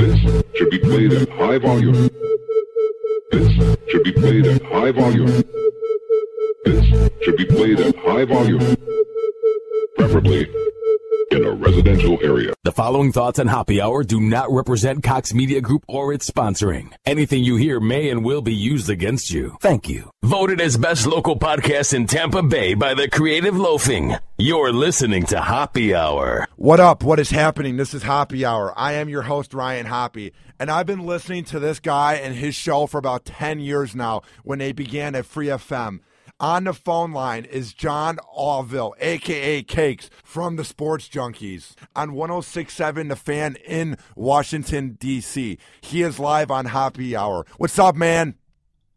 This should be played at high volume. This should be played at high volume. This should be played at high volume. Preferably in a residential area. The following thoughts on Happy Hour do not represent Cox Media Group or its sponsoring. Anything you hear may and will be used against you. Thank you. Voted as best local podcast in Tampa Bay by the Creative Loafing. You're listening to Happy Hour. What up? What is happening? This is Happy Hour. I am your host, Ryan Hoppe, and I've been listening to this guy and his show for about 10 years now when they began at Free FM. On the phone line is John Auville, a.k.a. Cakes, from the Sports Junkies on 106.7 The Fan in Washington, D.C. He is live on Happy Hour. What's up, man?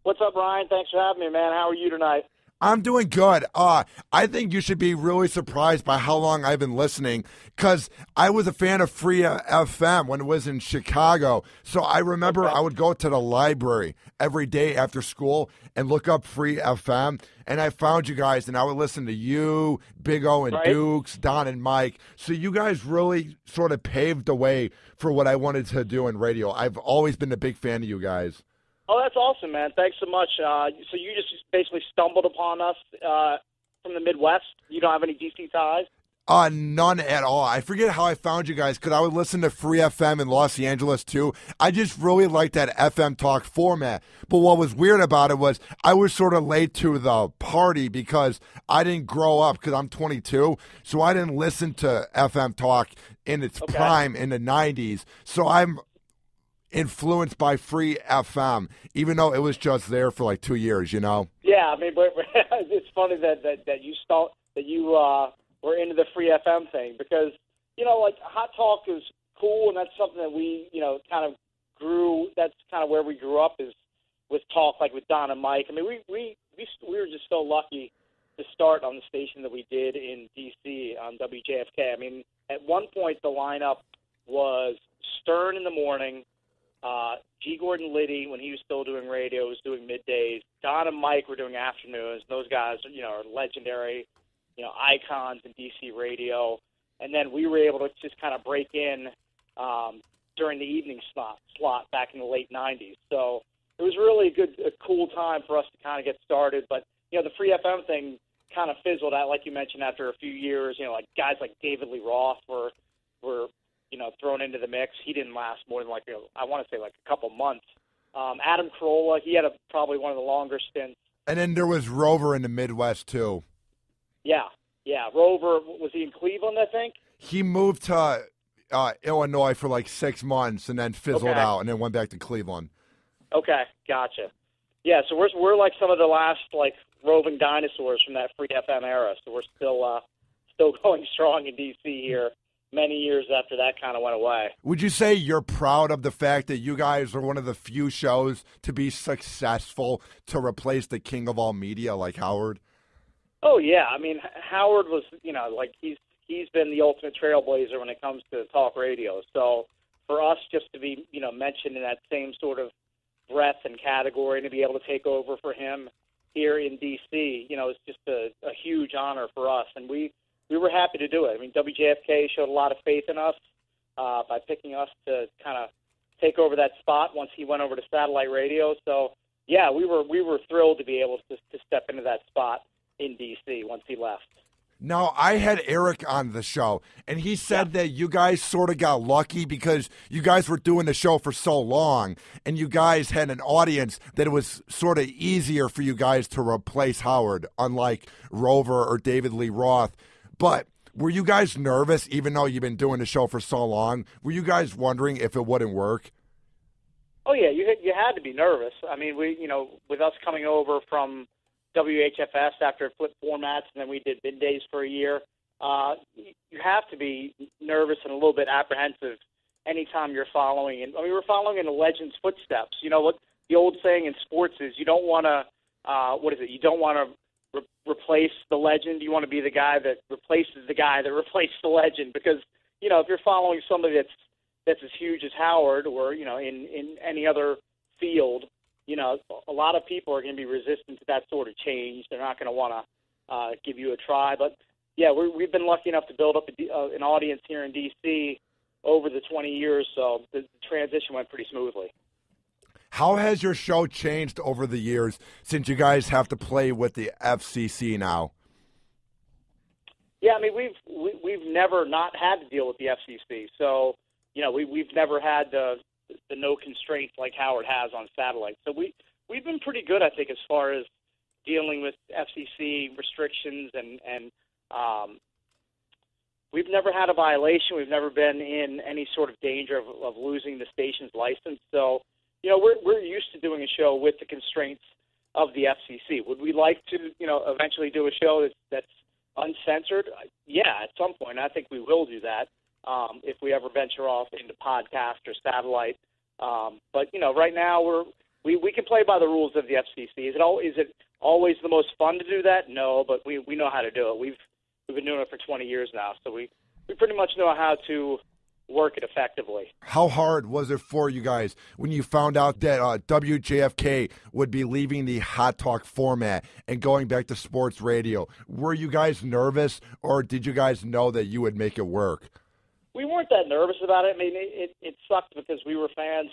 What's up, Ryan? Thanks for having me, man. How are you tonight? I'm doing good. I think you should be really surprised by how long I've been listening because I was a fan of Free FM when it was in Chicago. So I remember I would go to the library every day after school and look up Free FM. And I found you guys, and I would listen to you, Big O and Dukes, Don and Mike. So you guys really sort of paved the way for what I wanted to do in radio. I've always been a big fan of you guys. Oh, that's awesome, man. Thanks so much. So you just basically stumbled upon us from the Midwest? You don't have any D.C. ties? None at all. I forget how I found you guys because I would listen to Free FM in Los Angeles too. I just really liked that FM talk format. But what was weird about it was I was sort of late to the party because I didn't grow up because I'm 22. So I didn't listen to FM talk in its prime in the 90s. So I'm influenced by Free FM, even though it was just there for like 2 years, you know? Yeah, I mean, but it's funny that you were into the Free FM thing because, you know, like Hot Talk is cool, and that's something that we, you know, kind of grew. That's kind of where we grew up is with talk, like with Don and Mike. I mean, we were just so lucky to start on the station that we did in D.C. on WJFK. I mean, at one point the lineup was Stern in the morning, G. Gordon Liddy, when he was still doing radio, was doing middays. Don and Mike were doing afternoons. Those guys, you know, are legendary, you know, icons in D.C. radio. And then we were able to just kind of break in during the evening slot back in the late 90s. So it was really a cool time for us to kind of get started. But, you know, the Free FM thing kind of fizzled out, like you mentioned, after a few years. You know, like guys like David Lee Roth were you know, thrown into the mix. He didn't last more than I want to say a couple months. Adam Carolla, he had probably one of the longer stints. And then there was Rover in the Midwest too. Yeah. Rover, was he in Cleveland, I think? He moved to Illinois for like 6 months and then fizzled out and then went back to Cleveland. Okay, gotcha. Yeah, so we're like some of the last like roving dinosaurs from that Free FM era. So we're still going strong in D.C. here. Many years after that kind of went away. Would you say you're proud of the fact that you guys are one of the few shows to be successful to replace the king of all media like Howard? Oh, yeah. I mean, Howard was, you know, like he's been the ultimate trailblazer when it comes to talk radio. So for us just to be, you know, mentioned in that same sort of breadth and category and to be able to take over for him here in D.C., you know, it's just a huge honor for us. And we were happy to do it. I mean, WJFK showed a lot of faith in us by picking us to kind of take over that spot once he went over to satellite radio. So, yeah, we were thrilled to be able to step into that spot in D.C. once he left. Now, I had Eric on the show, and he said that you guys sort of got lucky because you guys were doing the show for so long, and you guys had an audience that it was sort of easier for you guys to replace Howard, unlike Rover or David Lee Roth. But were you guys nervous, even though you've been doing the show for so long? Were you guys wondering if it wouldn't work? Oh, yeah, you had to be nervous. I mean, with us coming over from WHFS after flipped formats, and then we did middays for a year, you have to be nervous and a little bit apprehensive anytime you're following. And I mean, we're following in a legend's footsteps. You know what the old saying in sports is: you don't want to, you don't want to replace the legend. You want to be the guy that replaces the guy that replaced the legend, because, you know, if you're following somebody that's as huge as Howard or, you know, in any other field, you know, a lot of people are going to be resistant to that sort of change. They're not going to want to give you a try. But, yeah, we've been lucky enough to build up an audience here in D.C. over the 20 years, so the transition went pretty smoothly. How has your show changed over the years since you guys have to play with the FCC now? Yeah, I mean, we've never not had to deal with the FCC, so we've never had the no constraints like Howard has on satellite. So we've been pretty good, I think, as far as dealing with FCC restrictions, and we've never had a violation. We've never been in any sort of danger of losing the station's license. So, we're used to doing a show with the constraints of the FCC. Would we like to, eventually do a show that's uncensored? Yeah, at some point. I think we will do that if we ever venture off into podcast or satellite. But, right now we can play by the rules of the FCC. Is it always the most fun to do that? No, but we know how to do it. We've been doing it for 20 years now, so we pretty much know how to work it effectively. How hard was it for you guys when you found out that WJFK would be leaving the hot talk format and going back to sports radio? Were you guys nervous, or did you guys know that you would make it work? We weren't that nervous about it. I mean, it sucked because we were fans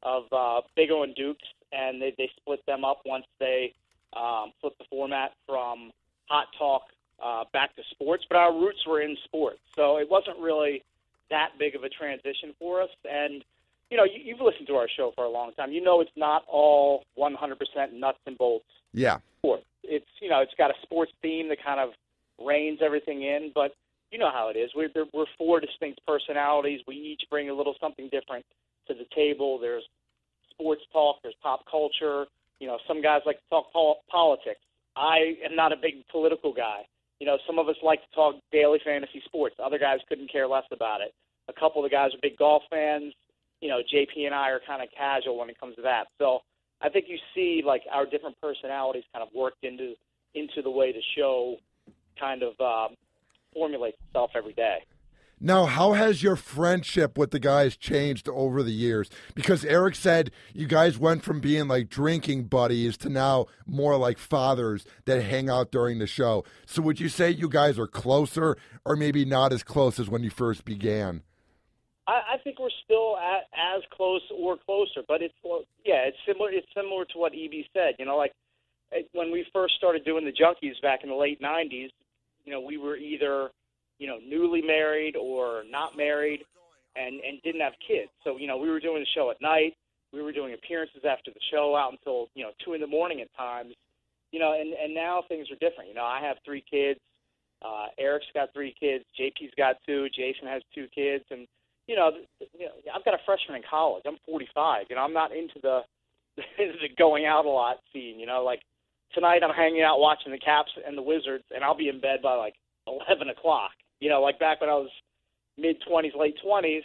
of Big O and Dukes, and they split them up once they flipped the format from hot talk back to sports. But our roots were in sports, so it wasn't really that big of a transition for us. And, you've listened to our show for a long time. It's not all 100% nuts and bolts. Yeah. Sports. It's got a sports theme that kind of reins everything in, but you know how it is. We're four distinct personalities. We each bring a little something different to the table. There's sports talk. There's pop culture. Some guys like to talk politics. I am not a big political guy. Some of us like to talk daily fantasy sports. Other guys couldn't care less about it. A couple of the guys are big golf fans. JP and I are kind of casual when it comes to that. So I think you see like our different personalities kind of worked into the way the show kind of formulates itself every day. Now, how has your friendship with the guys changed over the years? Because Eric said you guys went from being like drinking buddies to now more like fathers that hang out during the show. So would you say you guys are closer, or maybe not as close as when you first began? I think we're still as close or closer, but it's similar. It's similar to what EB said. When we first started doing the Junkies back in the late '90s, we were either newly married or not married and didn't have kids. So, we were doing the show at night. We were doing appearances after the show out until, 2 in the morning at times, and now things are different. I have 3 kids. Eric's got 3 kids. JP's got 2. Jason has 2 kids. And, I've got a freshman in college. I'm 45. I'm not into the going out a lot scene. Tonight I'm hanging out watching the Caps and the Wizards, and I'll be in bed by 11 o'clock. Back when I was mid-20s, late 20s,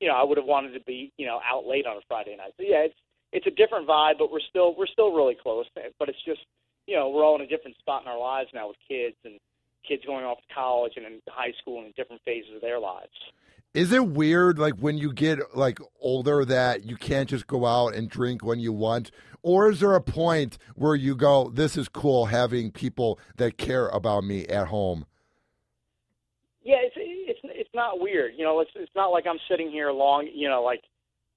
I would have wanted to be, out late on a Friday night. So, yeah, it's a different vibe, but we're still really close. But it's just, we're all in a different spot in our lives now with kids, and kids going off to college and in high school and in different phases of their lives. Is it weird, when you get, older that you can't just go out and drink when you want? Or is there a point where you go, this is cool having people that care about me at home? Yeah, it's not weird. It's not like I'm sitting here long,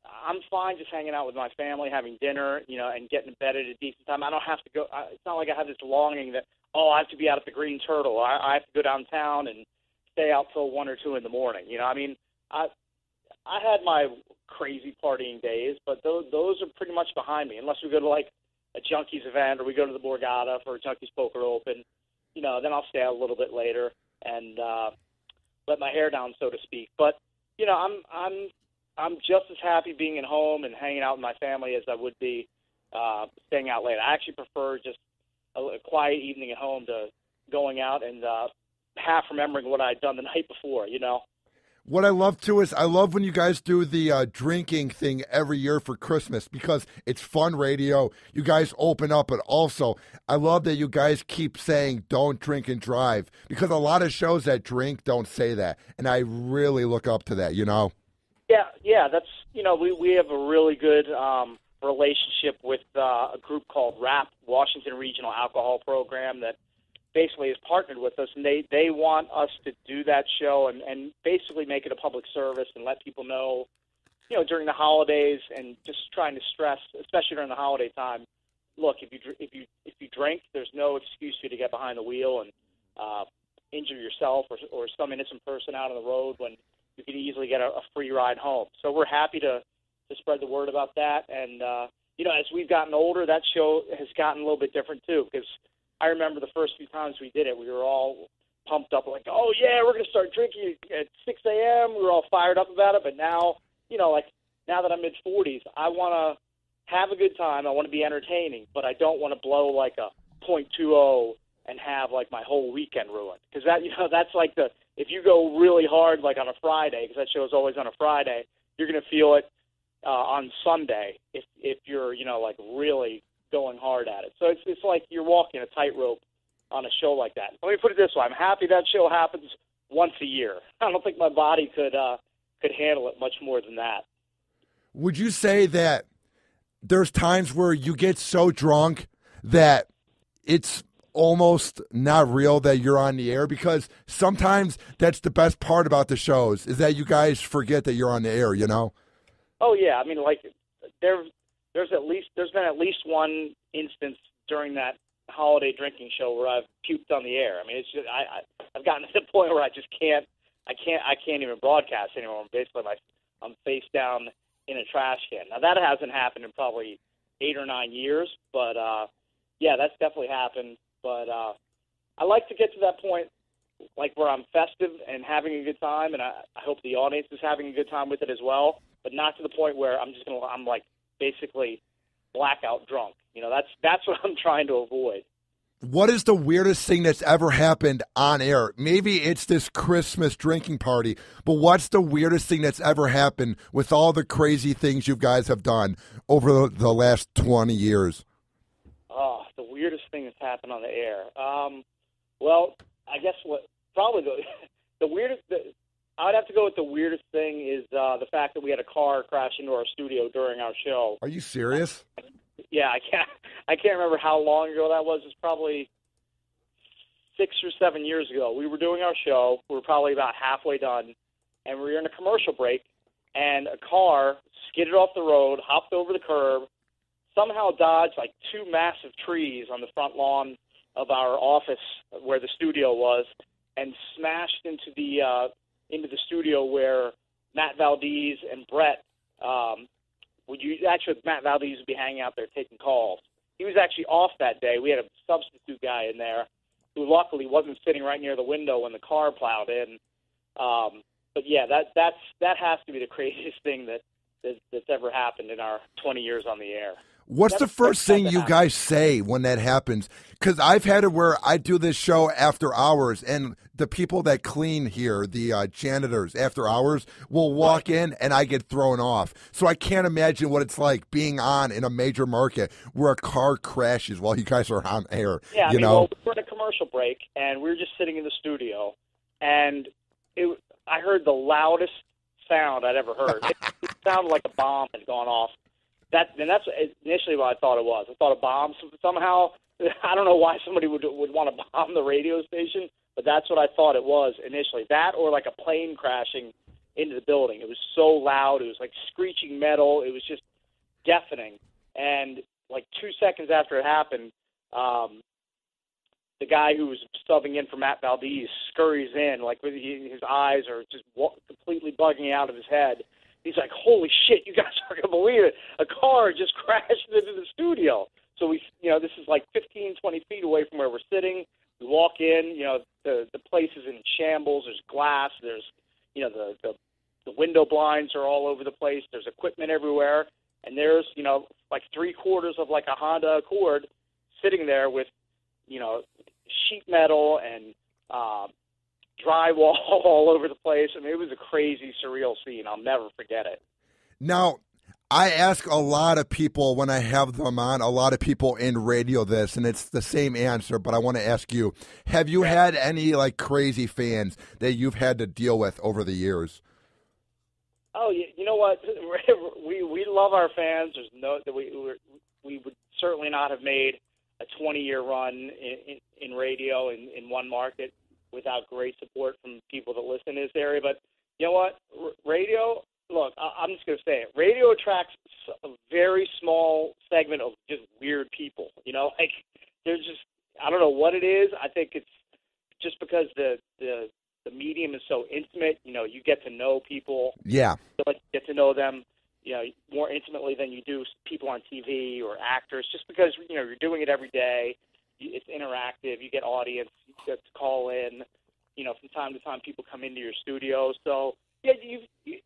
I'm fine just hanging out with my family, having dinner, and getting to bed at a decent time. I don't have to go. It's not like I have this longing that, I have to be out at the Green Turtle. I have to go downtown and stay out till 1 or 2 in the morning. I had my crazy partying days, but those are pretty much behind me. Unless we go to a Junkies event or we go to the Borgata for a Junkies Poker Open, then I'll stay out a little bit later and let my hair down, so to speak. But I'm just as happy being at home and hanging out with my family as I would be staying out late. I actually prefer just a quiet evening at home to going out and half remembering what I'd done the night before. What I love, too, is I love when you guys do the drinking thing every year for Christmas because it's fun radio. You guys open up, but also I love that you guys keep saying don't drink and drive because a lot of shows that drink don't say that, and I really look up to that, Yeah, that's, we have a really good relationship with a group called WRAP, Washington Regional Alcohol Program, that basically has partnered with us, and they want us to do that show and basically make it a public service and let people know, during the holidays, and just trying to stress, especially during the holiday time. Look, if you drink, there's no excuse for you to get behind the wheel and injure yourself or some innocent person out on the road when you could easily get a free ride home. So we're happy to spread the word about that. And as we've gotten older, that show has gotten a little bit different too. Because I remember the first few times we did it, we were all pumped up, like, oh yeah, we're going to start drinking at 6 a.m. We were all fired up about it. But now, now that I'm mid-40s, I want to have a good time. I want to be entertaining, but I don't want to blow like a .20 and have like my whole weekend ruined. Because that's like if you go really hard like on a Friday, because that show is always on a Friday, you're going to feel it on Sunday if you're like really going hard at it. So it's like you're walking a tightrope on a show like that. Let me put it this way: I'm happy that show happens once a year. I don't think my body could handle it much more than that. Would you say that there's times where you get so drunk that it's almost not real that you're on the air? Because sometimes that's the best part about the shows, is that you guys forget that you're on the air, Oh yeah, I mean, like there's been at least one instance during that holiday drinking show where I've puked on the air. I mean, it's just I've gotten to the point where I can't even broadcast anymore. Basically, I'm face down in a trash can. Now that hasn't happened in probably 8 or 9 years, but yeah, that's definitely happened. But I like to get to that point, like where I'm festive and having a good time, and I hope the audience is having a good time with it as well. But not to the point where I'm like basically blackout drunk. That's what I'm trying to avoid. What is the weirdest thing that's ever happened on air? Maybe it's this Christmas drinking party, but what's the weirdest thing that's ever happened with all the crazy things you guys have done over the last 20 years? Oh, the weirdest thing that's happened on the air. Well, I guess probably the weirdest. I'd have to go with the weirdest thing is the fact that we had a car crash into our studio during our show. Are you serious? Yeah, I can't remember how long ago that was. It's probably 6 or 7 years ago. We were doing our show. We were probably about halfway done, and we were in a commercial break, and a car skidded off the road, hopped over the curb, somehow dodged like 2 massive trees on the front lawn of our office where the studio was, and smashed into the studio where Matt Valdez and Brett Matt Valdez would be hanging out there taking calls. He was actually off that day. We had a substitute guy in there who luckily wasn't sitting right near the window when the car plowed in. But yeah, that has to be the craziest thing that's ever happened in our 20 years on the air. What's the first thing you guys say when that happens? Because I've had it where I do this show after hours, and the people that clean here, the janitors after hours, will walk in, and I get thrown off. So I can't imagine what it's like being on in a major market where a car crashes while you guys are on air. Yeah, well, we're in a commercial break, and we were just sitting in the studio, and I heard the loudest sound I'd ever heard. It sounded like a bomb had gone off. That's initially what I thought it was. I thought a bomb somehow. I don't know why somebody would want to bomb the radio station, but that's what I thought it was initially. That or like a plane crashing into the building. It was so loud. It was like screeching metal. It was just deafening. And like 2 seconds after it happened, the guy who was subbing in for Matt Valdez scurries in, like his eyes are just completely bugging out of his head. He's like, holy shit, you guys aren't going to believe it. A car just crashed into the studio. So this is like 15, 20 feet away from where we're sitting. We walk in, the place is in shambles. There's glass. There's, the window blinds are all over the place. There's equipment everywhere. And there's, like 3/4 of like a Honda Accord sitting there with, sheet metal and drywall all over the place. I mean, it was a crazy, surreal scene. I'll never forget it. Now, I ask a lot of people when I have them on, a lot of people in radio this, and it's the same answer, but I want to ask you, have you had any like crazy fans that you've had to deal with over the years? Oh, you know what? We love our fans. There's we would certainly not have made a 20-year run in radio in one market without great support from people that listen in this area. But you know what? Radio, look, I'm just going to say it. Radio attracts a very small segment of just weird people. You know, like there's just, I don't know what it is. I think it's just because the medium is so intimate. You know, you get to know people. Yeah. You like get to know them, you know, more intimately than you do people on TV or actors, just because, you know, you're doing it every day. It's interactive. You get audience. You get to call in. You know, from time to time, people come into your studio. So, yeah,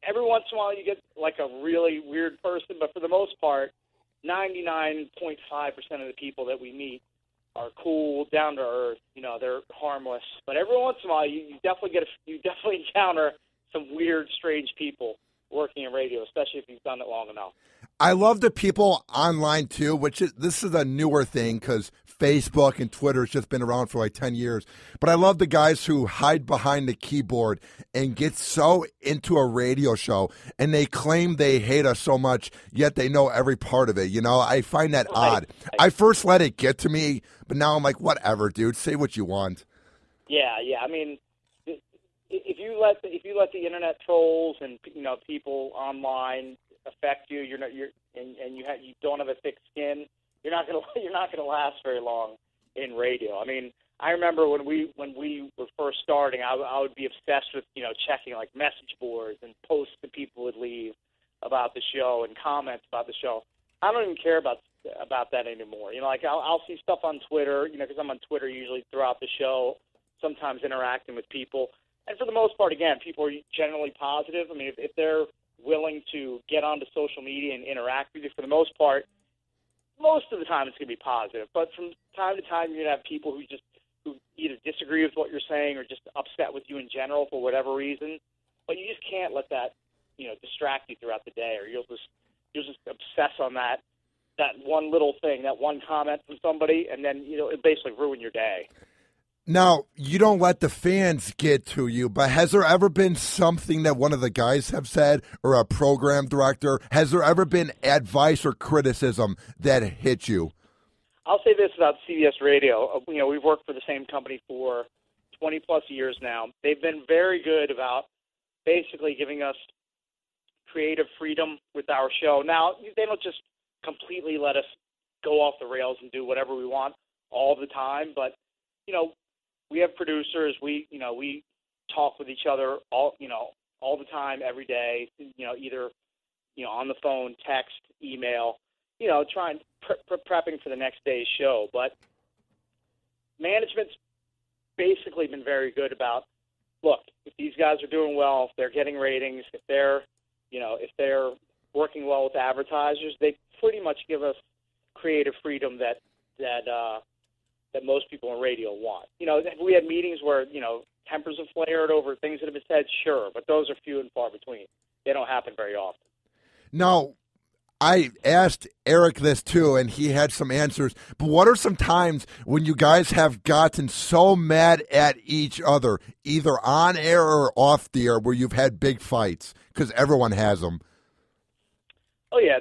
every once in a while you get, like, a really weird person. But for the most part, 99.5% of the people that we meet are cool, down to earth. You know, they're harmless. But every once in a while, you definitely encounter some weird, strange people working in radio, especially if you've done it long enough. I love the people online too, this is a newer thing because Facebook and Twitter has just been around for like 10 years. But I love the guys who hide behind the keyboard and get so into a radio show and they claim they hate us so much, yet they know every part of it. You know, I find that odd. I first let it get to me, but now I'm like, whatever, dude, say what you want. Yeah. I mean, if you let the internet trolls and, you know, people online affect you, you don't have a thick skin, you're not gonna last very long in radio. I mean, I remember when we were first starting, I would be obsessed with, you know, checking like message boards and posts that people would leave about the show and comments about the show. I don't even care about that anymore. You know, like I'll see stuff on Twitter, you know, because I'm on Twitter usually throughout the show, sometimes interacting with people. And for the most part, again, people are generally positive. I mean, if they're willing to get onto social media and interact with you, for the most part, most of the time it's going to be positive. But from time to time, you're going to have people who either disagree with what you're saying or just upset with you in general for whatever reason. But you just can't let that, you know, distract you throughout the day, or you'll just obsess on that one little thing, that one comment from somebody, and then, you know, it basically ruin your day. Now, you don't let the fans get to you, but has there ever been something that one of the guys have said or a program director? Has there ever been advice or criticism that hit you? I'll say this about CBS Radio. You know, we've worked for the same company for 20-plus years now. They've been very good about basically giving us creative freedom with our show. Now, they don't just completely let us go off the rails and do whatever we want all the time, but, you know, we have producers. We talk with each other all the time, every day. You know, either, you know, on the phone, text, email. You know, trying prepping for the next day's show. But management's basically been very good about, look, if these guys are doing well, if they're getting ratings, if they're working well with advertisers, they pretty much give us creative freedom that most people in radio want. You know, we had meetings where, you know, tempers have flared over things that have been said, sure, but those are few and far between. They don't happen very often. Now, I asked Eric this too, and he had some answers, but what are some times when you guys have gotten so mad at each other, either on air or off the air, where you've had big fights? Because everyone has them. Oh, yeah.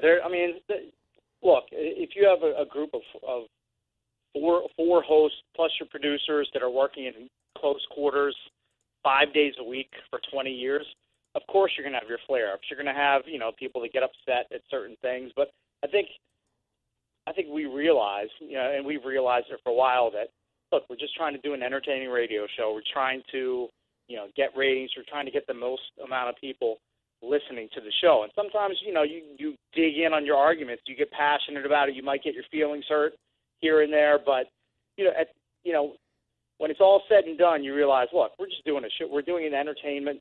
Look, if you have a group of four hosts plus your producers that are working in close quarters 5 days a week for 20 years, of course you're going to have your flare-ups. You're going to have, you know, people that get upset at certain things. But I think we realize, you know, and we've realized it for a while, that, look, we're just trying to do an entertaining radio show. We're trying to, you know, get ratings. We're trying to get the most amount of people listening to the show. And sometimes, you know, you dig in on your arguments. You get passionate about it. You might get your feelings hurt here and there, but when it's all said and done, you realize, look, we're just doing a show. We're doing an entertainment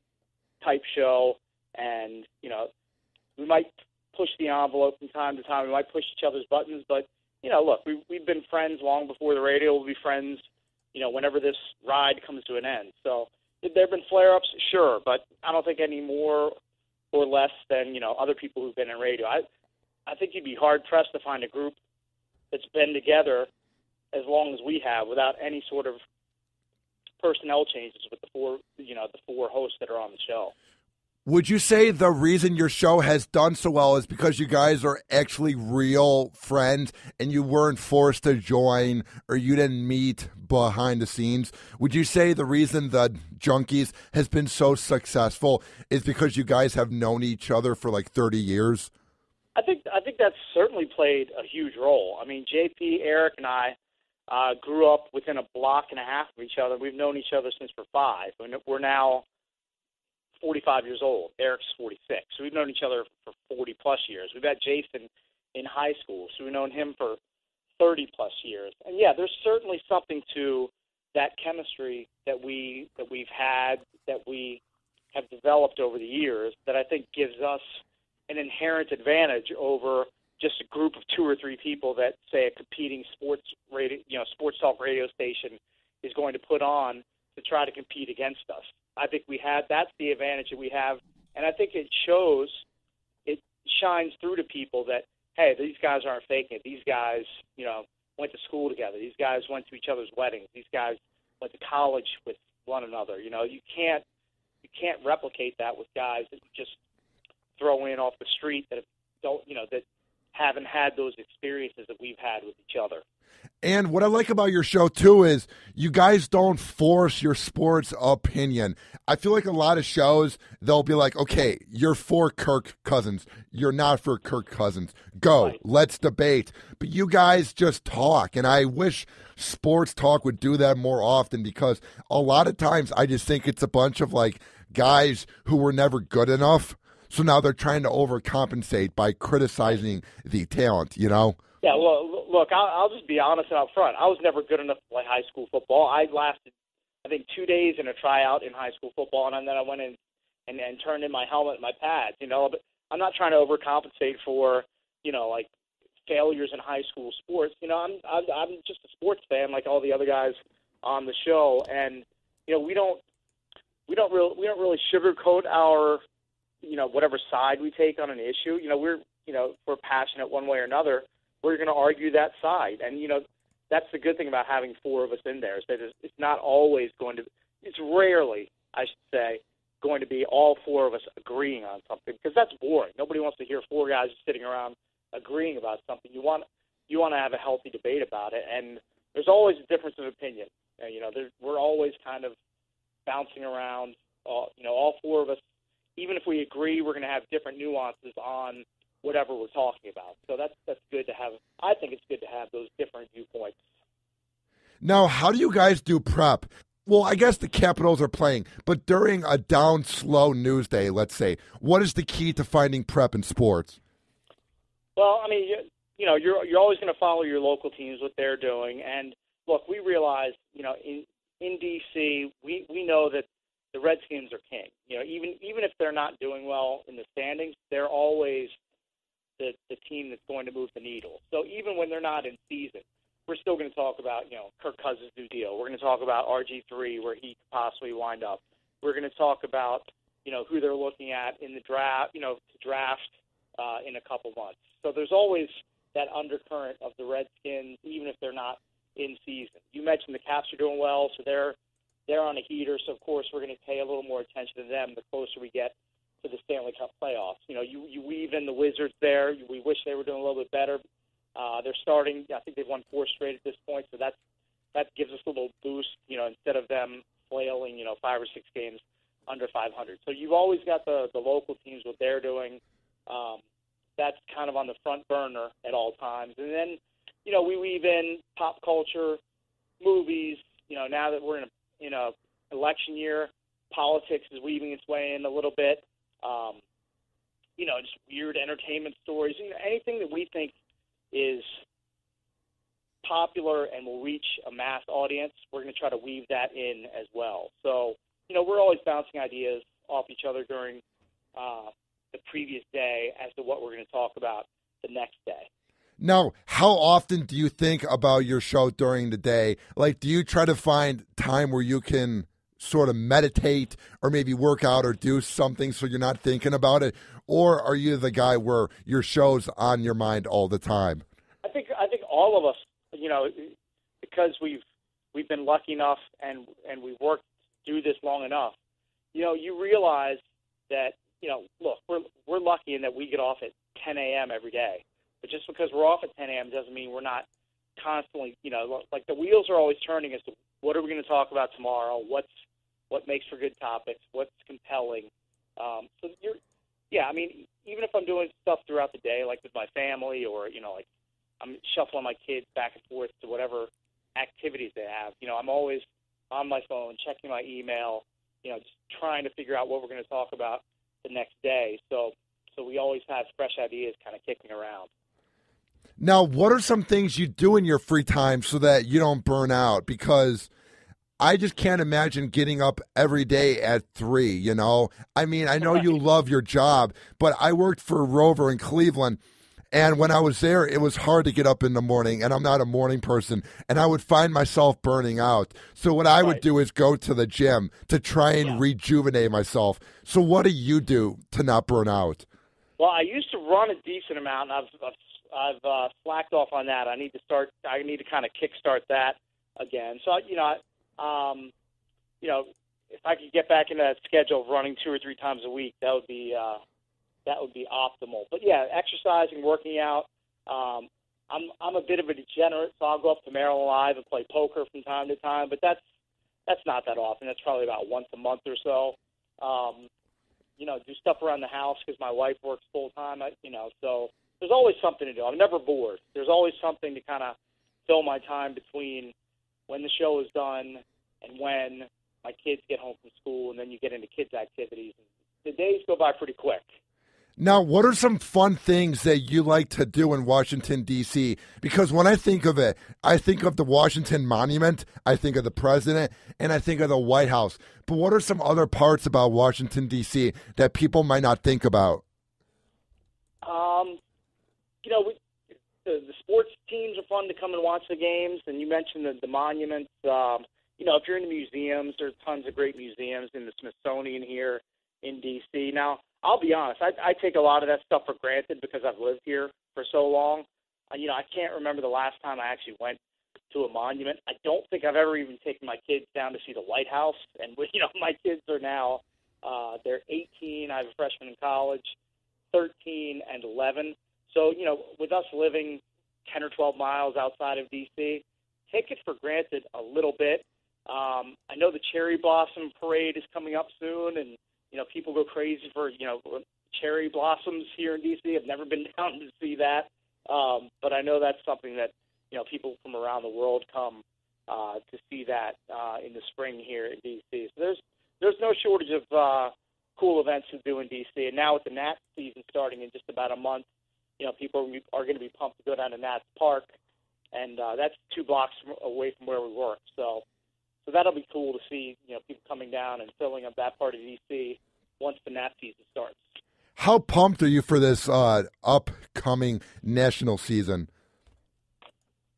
type show, and you know, we might push the envelope from time to time. We might push each other's buttons, but you know, look, we've been friends long before the radio. We'll be friends, you know, whenever this ride comes to an end. So there have been flare-ups, sure, but I don't think any more or less than, you know, other people who've been in radio. I think you'd be hard pressed to find a group that's been together as long as we have without any sort of personnel changes with the four hosts that are on the show. Would you say the reason your show has done so well is because you guys are actually real friends and you weren't forced to join or you didn't meet behind the scenes? Would you say the reason the Junkies has been so successful is because you guys have known each other for like 30 years? I think that's certainly played a huge role. I mean, JP, Eric, and I grew up within a block and a half of each other. We've known each other since we're 5. We're now 45 years old. Eric's 46. So we've known each other for 40-plus years. We've had Jason in high school, so we've known him for 30-plus years. And, yeah, there's certainly something to that chemistry that we've had, that we have developed over the years that I think gives us an inherent advantage over just a group of 2 or 3 people that, say, a competing sports talk radio station is going to put on to try to compete against us. I think that's the advantage that we have, and I think it shines through to people that, hey, these guys aren't faking it. These guys, went to school together. These guys went to each other's weddings. These guys went to college with one another. You can't replicate that with guys that you just throw in off the street that haven't had those experiences that we've had with each other. And what I like about your show, too, is you guys don't force your sports opinion. I feel like a lot of shows, they'll be like, okay, you're for Kirk Cousins. You're not for Kirk Cousins. Go. Right. Let's debate. But you guys just talk. And I wish sports talk would do that more often because a lot of times I just think it's a bunch of, like, guys who were never good enough. So now they're trying to overcompensate by criticizing the talent, Yeah, well, look, I'll just be honest and up front. I was never good enough to play high school football. I lasted, I think, 2 days in a tryout in high school football, and then I went in and turned in my helmet and my pads, But I'm not trying to overcompensate for, like, failures in high school sports. I'm just a sports fan like all the other guys on the show, and, we don't really sugarcoat our, whatever side we take on an issue. If we're passionate one way or another, we're going to argue that side. And, that's the good thing about having 4 of us in there is that it's not always it's rarely, I should say, going to be all 4 of us agreeing on something because that's boring. Nobody wants to hear 4 guys sitting around agreeing about something. You want to have a healthy debate about it. And there's always a difference of opinion. We're always kind of bouncing around. All 4 of us, even if we agree, we're going to have different nuances on whatever we're talking about. So that's good to have. I think it's good to have those different viewpoints. Now, how do you guys do prep? Well, I guess the Capitals are playing, but during a down, slow news day, let's say, what is the key to finding prep in sports? Well, I mean, you're always going to follow your local teams, what they're doing. And, look, we realize, in D.C., we know that the Redskins are king. Even if they're not doing well in the standings, they're always the team that's going to move the needle. So even when they're not in season, we're still going to talk about, Kirk Cousins' new deal. We're going to talk about RG3, where he could possibly wind up. We're going to talk about, who they're looking at in the draft, to draft in a couple months. So there's always that undercurrent of the Redskins, even if they're not in season. You mentioned the Caps are doing well, so they're on a heater. So, of course, we're going to pay a little more attention to them the closer we get to the Stanley Cup playoffs. You weave in the Wizards there. We wish they were doing a little bit better. They're starting. I think they've won 4 straight at this point, so that gives us a little boost. Instead of them flailing, 5 or 6 games under 500. So you've always got the local teams, what they're doing. That's kind of on the front burner at all times. And then, we weave in pop culture, movies. Now that we're in a election year, politics is weaving its way in a little bit. Just weird entertainment stories. Anything that we think is popular and will reach a mass audience, we're going to try to weave that in as well. So, we're always bouncing ideas off each other during the previous day as to what we're going to talk about the next day. Now, how often do you think about your show during the day? Like, do you try to find time where you can sort of meditate or maybe work out or do something so you're not thinking about it? Or are you the guy where your show's on your mind all the time? I think all of us, because we've been lucky enough and we've worked through this long enough, you realize that look, we're lucky in that we get off at 10 a.m. every day. But just because we're off at 10 a.m. doesn't mean we're not constantly, like the wheels are always turning as to what are we going to talk about tomorrow, what makes for good topics, what's compelling. Even if I'm doing stuff throughout the day, like with my family or, like I'm shuffling my kids back and forth to whatever activities they have, I'm always on my phone, checking my email, just trying to figure out what we're going to talk about the next day. So we always have fresh ideas kind of kicking around. Now, what are some things you do in your free time so that you don't burn out? Because I just can't imagine getting up every day at 3, I mean, I know you love your job, but I worked for Rover in Cleveland, and when I was there, it was hard to get up in the morning, and I'm not a morning person, and I would find myself burning out. So what I would do is go to the gym to try and rejuvenate myself. So what do you do to not burn out? Well, I used to run a decent amount, and I've slacked off on that. I need to kind of kickstart that again. So, if I could get back into that schedule of running 2 or 3 times a week, that would be optimal. But yeah, exercising, working out. I'm a bit of a degenerate, so I'll go up to Maryland Live and play poker from time to time. But that's not that often. That's probably about once a month or so. Do stuff around the house because my wife works full time. So there's always something to do. I'm never bored. There's always something to kind of fill my time between when the show is done and when my kids get home from school, and then you get into kids' activities. The days go by pretty quick. Now, what are some fun things that you like to do in Washington, D.C.? Because when I think of it, I think of the Washington Monument, I think of the president, and I think of the White House. But what are some other parts about Washington, D.C. that people might not think about? The sports teams are fun to come and watch the games, and you mentioned the monuments. If you're in the museums, there's tons of great museums in the Smithsonian here in D.C. Now, I'll be honest, I take a lot of that stuff for granted because I've lived here for so long. I can't remember the last time I actually went to a monument. I don't think I've ever even taken my kids down to see the White House. And, my kids are now, they're 18. I have a freshman in college, 13 and 11. So, with us living 10 or 12 miles outside of D.C., take it for granted a little bit. I know the cherry blossom parade is coming up soon, and, people go crazy for, cherry blossoms here in D.C. I've never been down to see that. But I know that's something that, people from around the world come to see that in the spring here in D.C. So there's no shortage of cool events to do in D.C. And now with the Nats season starting in just about a month, people are going to be pumped to go down to Nats Park, and that's 2 blocks away from where we work. So that'll be cool to see, people coming down and filling up that part of D.C. once the Nats season starts. How pumped are you for this upcoming national season?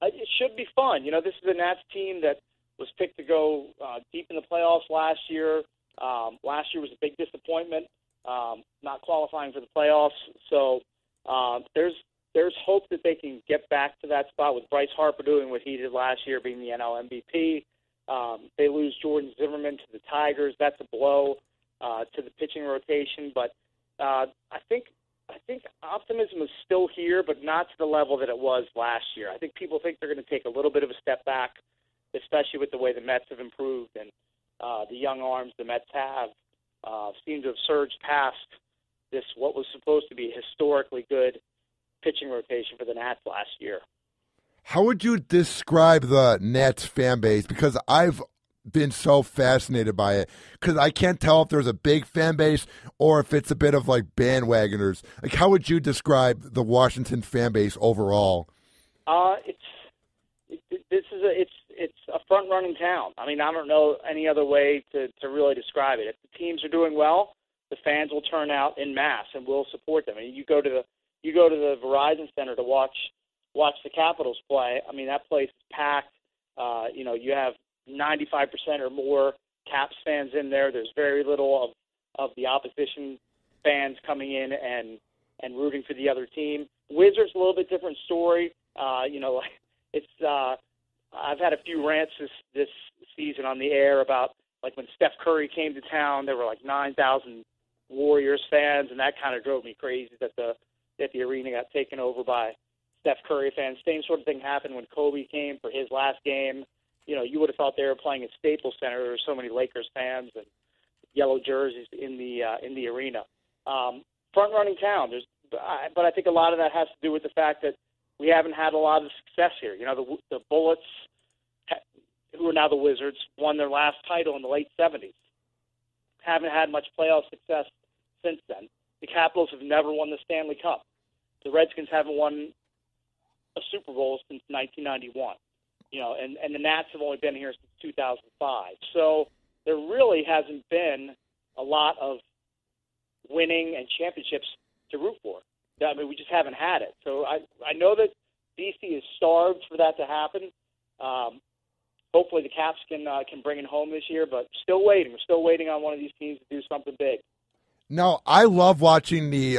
It should be fun. This is a Nats team that was picked to go deep in the playoffs last year. Last year was a big disappointment, not qualifying for the playoffs. So there's hope that they can get back to that spot with Bryce Harper doing what he did last year, being the NL MVP. They lose Jordan Zimmerman to the Tigers. That's a blow to the pitching rotation. But I think optimism is still here, but not to the level that it was last year. I think people think they're going to take a little bit of a step back, especially with the way the Mets have improved and the young arms the Mets have seem to have surged past this, what was supposed to be a historically good pitching rotation for the Nats last year. How would you describe the Nats fan base? Because I've been so fascinated by it, because I can't tell if there's a big fan base or if it's a bit of like bandwagoners. Like, how would you describe the Washington fan base overall? It's a front-running town. I mean, I don't know any other way to really describe it. If the teams are doing well, the fans will turn out en masse and will support them. I mean, you go to the Verizon Center to watch the Capitals play. I mean, that place is packed. You have 95% or more Caps fans in there. There's very little of the opposition fans coming in and rooting for the other team. Wizards, a little bit different story. I've had a few rants this season on the air about, like, when Steph Curry came to town, there were like 9,000 Warriors fans, and that kind of drove me crazy that the arena got taken over by Steph Curry fans. Same sort of thing happened when Kobe came for his last game. You know, you would have thought they were playing at Staples Center. There were so many Lakers fans and yellow jerseys in the arena. Front-running town. But I think a lot of that has to do with the fact that we haven't had a lot of success here. You know, the Bullets, who are now the Wizards, won their last title in the late 70s. Haven't had much playoff success since then. The Capitals have never won the Stanley Cup. The Redskins haven't won a Super Bowl since 1991. You know, and the Nats have only been here since 2005. So there really hasn't been a lot of winning and championships to root for. I mean, we just haven't had it. So I know that D.C. is starved for that to happen. Hopefully the Caps can bring it home this year, but still waiting. We're still waiting on one of these teams to do something big. No, I love watching the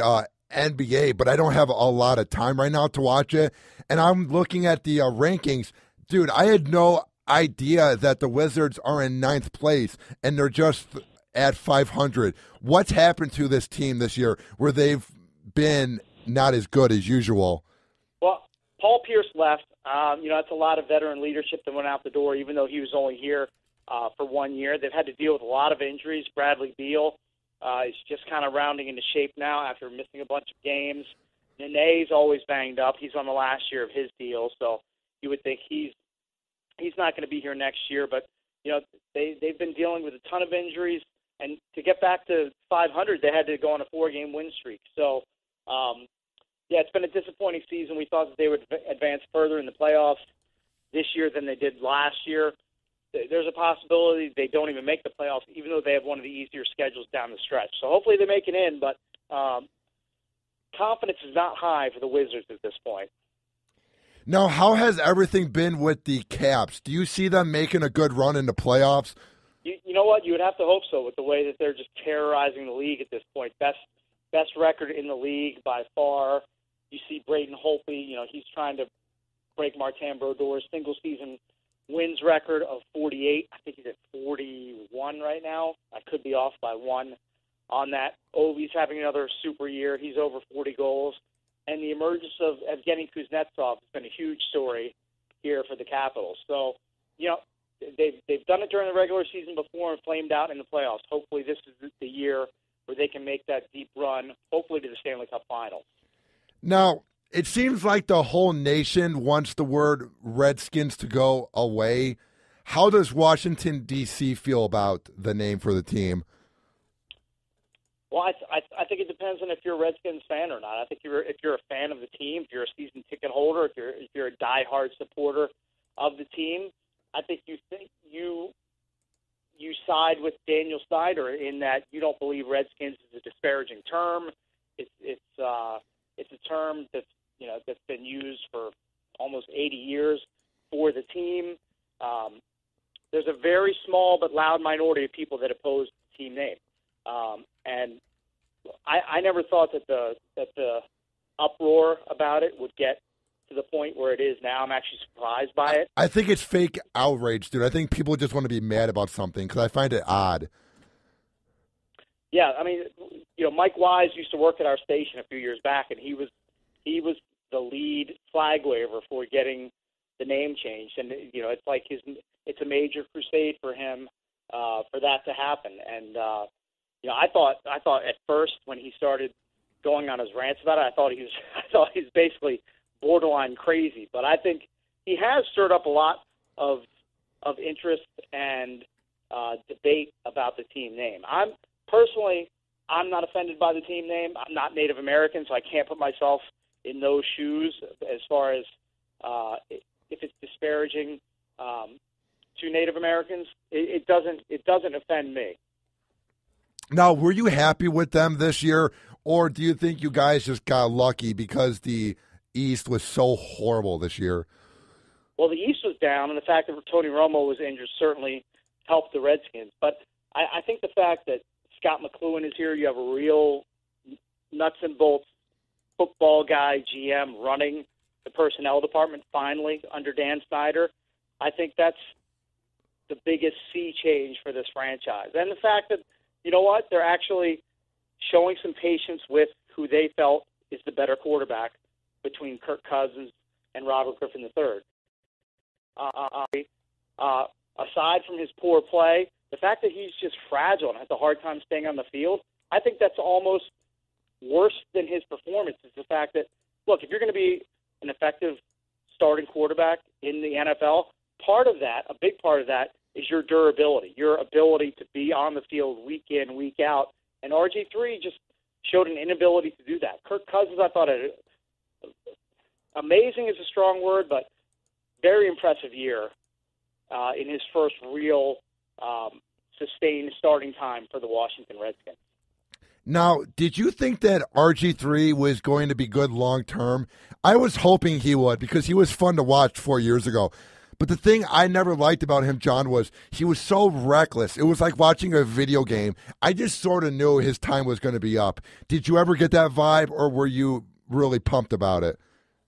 NBA, but I don't have a lot of time right now to watch it. And I'm looking at the rankings. Dude, I had no idea that the Wizards are in 9th place, and they're just at 500. What's happened to this team this year where they've been not as good as usual? Well, Paul Pierce left. You know, it's a lot of veteran leadership that went out the door, even though he was only here for 1 year. They've had to deal with a lot of injuries. Bradley Beal is just kind of rounding into shape now after missing a bunch of games. Nene's always banged up. He's on the last year of his deal, so you would think he's not going to be here next year. But, you know, they've been dealing with a ton of injuries. And to get back to 500, they had to go on a 4-game win streak. So, yeah, it's been a disappointing season. We thought that they would advance further in the playoffs this year than they did last year. There's a possibility they don't even make the playoffs, even though they have one of the easier schedules down the stretch. So hopefully they make it in, but confidence is not high for the Wizards at this point. Now, how has everything been with the Caps? Do you see them making a good run in the playoffs? You know what? You would have to hope so with the way that they're just terrorizing the league at this point. Best record in the league by far. You see Braden Hoppe, you know, he's trying to break Martin Brodeur's single-season wins record of 48. I think he's at 41 right now. I could be off by one on that. Auville's having another super year. He's over 40 goals. And the emergence of Evgeny Kuznetsov has been a huge story here for the Capitals. So, you know, they've done it during the regular season before and flamed out in the playoffs. Hopefully this is the year where they can make that deep run, hopefully to the Stanley Cup Finals. Now, it seems like the whole nation wants the word Redskins to go away. How does Washington, D.C. feel about the name for the team? Well, I think it depends on if you're a Redskins fan or not. I think if you're a fan of the team, if you're a season ticket holder, if you're a diehard supporter of the team, I think you side with Daniel Snyder in that you don't believe Redskins is a disparaging term. It's a term that's been used for almost 80 years for the team. There's a very small but loud minority of people that oppose the team name, and I never thought that the uproar about it would get to the point where it is now. I'm actually surprised by it. I think it's fake outrage, dude. I think people just want to be mad about something because I find it odd. Yeah, I mean, you know, Mike Wise used to work at our station a few years back, and he was the lead flag waver for getting the name changed. And you know, it's like it's a major crusade for him for that to happen. And you know, I thought at first when he started going on his rants about it, I thought he was basically borderline crazy. But I think he has stirred up a lot of interest and debate about the team name. I'm not offended by the team name. I'm not Native American, so I can't put myself in those shoes as far as if it's disparaging to Native Americans. It doesn't offend me. Now, were you happy with them this year, or do you think you guys just got lucky because the East was so horrible this year? Well, the East was down, and the fact that Tony Romo was injured certainly helped the Redskins. But I think the fact that Scott McLuhan is here, you have a real nuts and bolts football guy, GM, running the personnel department finally under Dan Snyder. I think that's the biggest sea change for this franchise. And the fact that, you know what, they're actually showing some patience with who they felt is the better quarterback between Kirk Cousins and Robert Griffin III. Aside from his poor play, the fact that he's just fragile and has a hard time staying on the field, I think that's almost worse than his performance is the fact that, look, if you're going to be an effective starting quarterback in the NFL, part of that, a big part of that, is your durability, your ability to be on the field week in, week out. And RG3 just showed an inability to do that. Kirk Cousins, I thought, amazing is a strong word, but very impressive year in his first real sustained starting time for the Washington Redskins. Now, did you think that RG3 was going to be good long-term? I was hoping he would because he was fun to watch 4 years ago. But the thing I never liked about him, John, was he was so reckless. It was like watching a video game. I just sort of knew his time was going to be up. Did you ever get that vibe, or were you really pumped about it?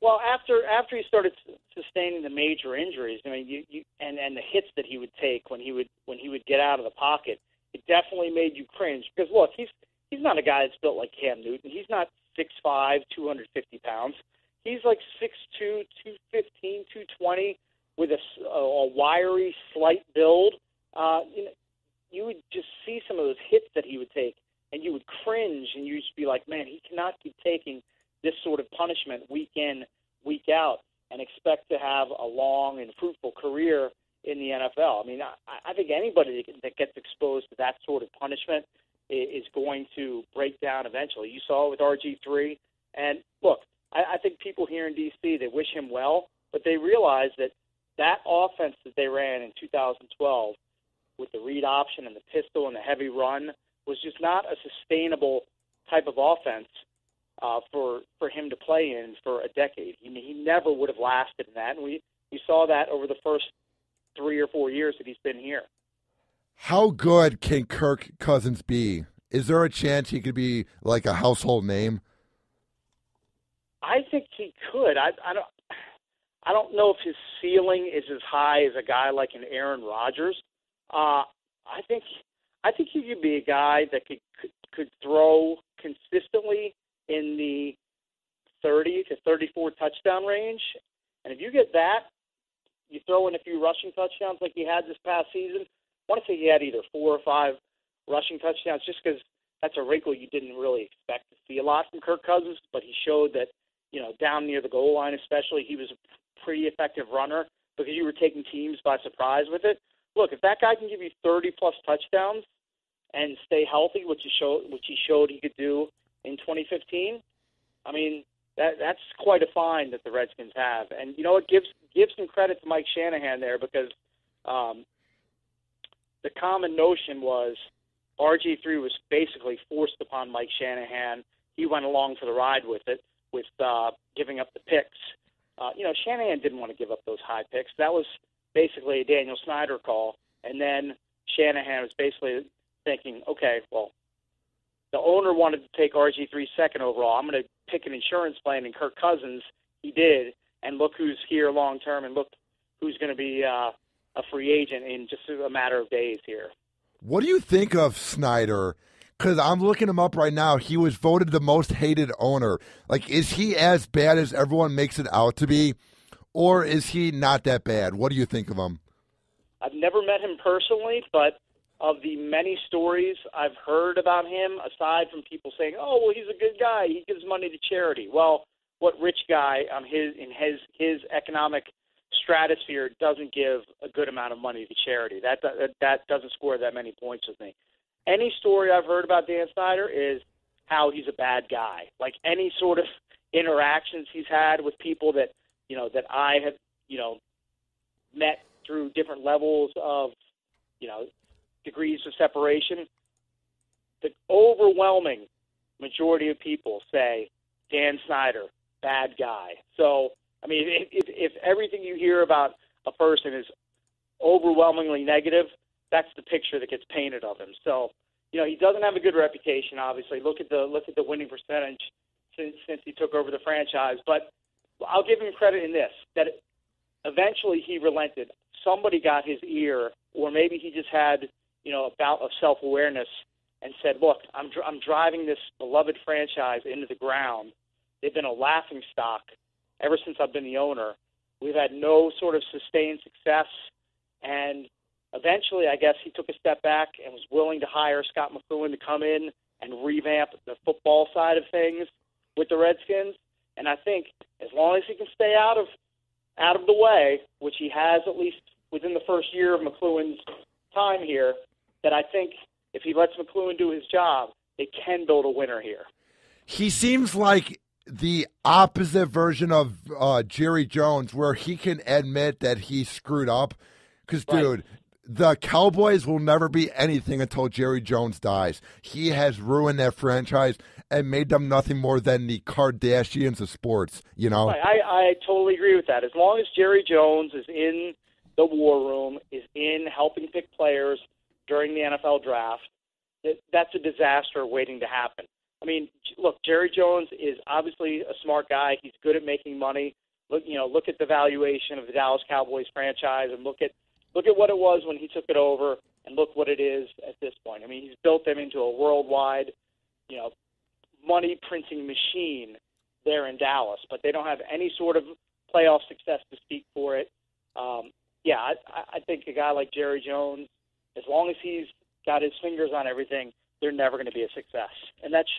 Well, after he started sustaining the major injuries, I mean, and the hits that he would take when he would get out of the pocket, it definitely made you cringe. Because look, he's not a guy that's built like Cam Newton. He's not 6'5", 250 pounds. He's like 6'2", 215, 220. With a wiry, slight build, you would just see some of those hits that he would take, and you would cringe, and you'd just be like, man, he cannot keep taking this sort of punishment week in, week out, and expect to have a long and fruitful career in the NFL. I mean, I think anybody that gets exposed to that sort of punishment is going to break down eventually. You saw it with RG3, and look, I think people here in D.C., they wish him well, but they realize that offense that they ran in 2012 with the read option and the pistol and the heavy run was just not a sustainable type of offense for him to play in for a decade. He never would have lasted in that, and we saw that over the first 3 or 4 years that he's been here. How good can Kirk Cousins be? Is there a chance he could be like a household name? I think he could. I don't know if his ceiling is as high as a guy like an Aaron Rodgers. I think he could be a guy that could throw consistently in the 30 to 34 touchdown range. And if you get that, you throw in a few rushing touchdowns like he had this past season. I want to say he had either 4 or 5 rushing touchdowns just because that's a wrinkle you didn't really expect to see a lot from Kirk Cousins, but he showed that, down near the goal line especially, he was a pretty effective runner because you were taking teams by surprise with it. Look, if that guy can give you 30-plus touchdowns and stay healthy, which he showed he could do in 2015, I mean, that's quite a find that the Redskins have. And, it gives some credit to Mike Shanahan there because the common notion was RG3 was basically forced upon Mike Shanahan. He went along for the ride with it, with giving up the picks. Shanahan didn't want to give up those high picks. That was basically a Daniel Snyder call. And then Shanahan was basically thinking, okay, well, the owner wanted to take RG3 second overall. I'm going to pick an insurance plan in Kirk Cousins. He did. And look who's here long term, and look who's going to be a free agent in just a matter of days here. What do you think of Snyder? Because I'm looking him up right now. He was voted the most hated owner. Like, is he as bad as everyone makes it out to be? Or is he not that bad? What do you think of him? I've never met him personally, but of the many stories I've heard about him, aside from people saying, oh, well, he's a good guy, he gives money to charity. Well, what rich guy in his economic stratosphere doesn't give a good amount of money to charity? That doesn't score that many points with me. Any story I've heard about Dan Snyder is how he's a bad guy. Like any sort of interactions he's had with people that I have, met through different levels of, degrees of separation, the overwhelming majority of people say Dan Snyder, bad guy. So, I mean, if everything you hear about a person is overwhelmingly negative, that's the picture that gets painted of him. So, he doesn't have a good reputation, obviously. Look at the winning percentage since he took over the franchise. But I'll give him credit in this, that eventually he relented. Somebody got his ear, or maybe he just had, a bout of self-awareness and said, look, I'm driving this beloved franchise into the ground. They've been a laughing stock ever since I've been the owner. We've had no sort of sustained success, and eventually I guess he took a step back and was willing to hire Scott McCloughan to come in and revamp the football side of things with the Redskins. And I think as long as he can stay out of the way, which he has at least within the first year of McCloughan's time here, that I think if he lets McCloughan do his job, they can build a winner here. He seems like the opposite version of Jerry Jones, where he can admit that he screwed up. Because, dude, the Cowboys will never be anything until Jerry Jones dies. He has ruined that franchise and made them nothing more than the Kardashians of sports, you know? Right. I totally agree with that. As long as Jerry Jones is in the war room, is in helping pick players during the NFL draft, that's a disaster waiting to happen. I mean, look, Jerry Jones is obviously a smart guy. He's good at making money. Look at the valuation of the Dallas Cowboys franchise, and look at what it was when he took it over, and look what it is at this point. I mean, he's built them into a worldwide, money printing machine there in Dallas, but they don't have any sort of playoff success to speak for it. I think a guy like Jerry Jones, as long as he's got his fingers on everything, they're never going to be a success, and that's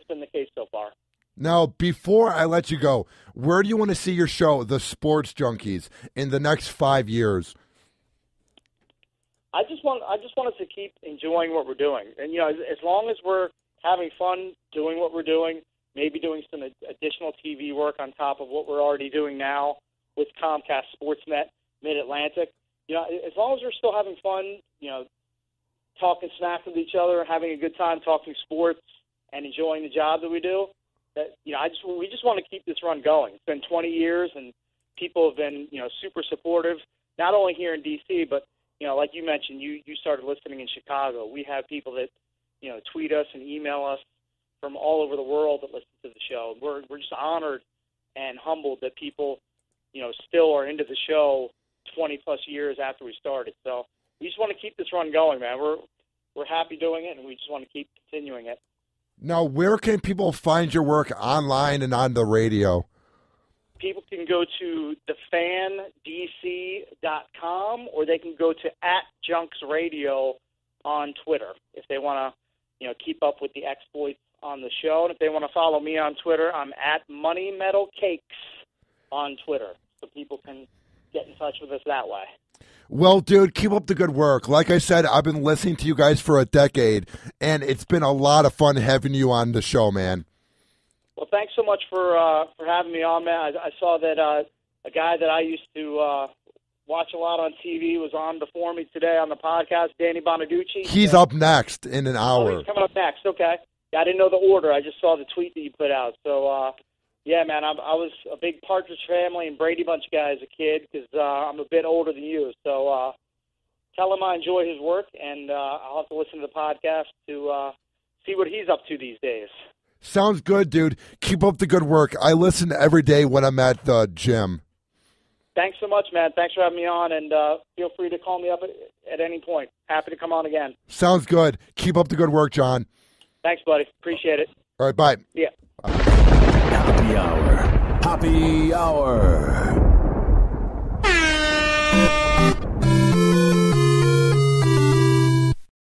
been the case so far. Now, before I let you go, where do you want to see your show, The Sports Junkies, in the next 5 years? I just want us to keep enjoying what we're doing, and as long as we're having fun doing what we're doing, maybe doing some additional TV work on top of what we're already doing now with Comcast Sportsnet Mid-Atlantic. As long as we're still having fun, talking smack with each other, having a good time talking sports, and enjoying the job that we do. We just want to keep this run going. It's been 20 years, and people have been, super supportive, not only here in D.C., but, like you mentioned, you started listening in Chicago. We have people that, tweet us and email us from all over the world that listen to the show. We're just honored and humbled that people, still are into the show 20-plus years after we started. So we just want to keep this run going, man. We're happy doing it, and we just want to keep continuing it. Now, where can people find your work online and on the radio? People can go to thefandc.com, or they can go to @JunksRadio on Twitter if they want to, keep up with the exploits on the show. And if they want to follow me on Twitter, I'm @MoneyMetalCakes on Twitter, so people can get in touch with us that way. Well, dude, keep up the good work. Like I said, I've been listening to you guys for a decade, and it's been a lot of fun having you on the show, man. Well, thanks so much for having me on, man. I saw that a guy that I used to watch a lot on TV was on before me today on the podcast, Danny Bonaduce. He's up next in an hour. Oh, he's coming up next, okay. I didn't know the order. I just saw the tweet that you put out. So, yeah, man, I was a big Partridge Family and Brady Bunch guy as a kid because I'm a bit older than you. So tell him I enjoy his work, and I'll have to listen to the podcast to see what he's up to these days. Sounds good, dude. Keep up the good work. I listen every day when I'm at the gym. Thanks so much, man. Thanks for having me on, and feel free to call me up at any point. Happy to come on again. Sounds good. Keep up the good work, John. Thanks, buddy. Appreciate it. All right, bye. Yeah. Happy Hour. Happy Hour.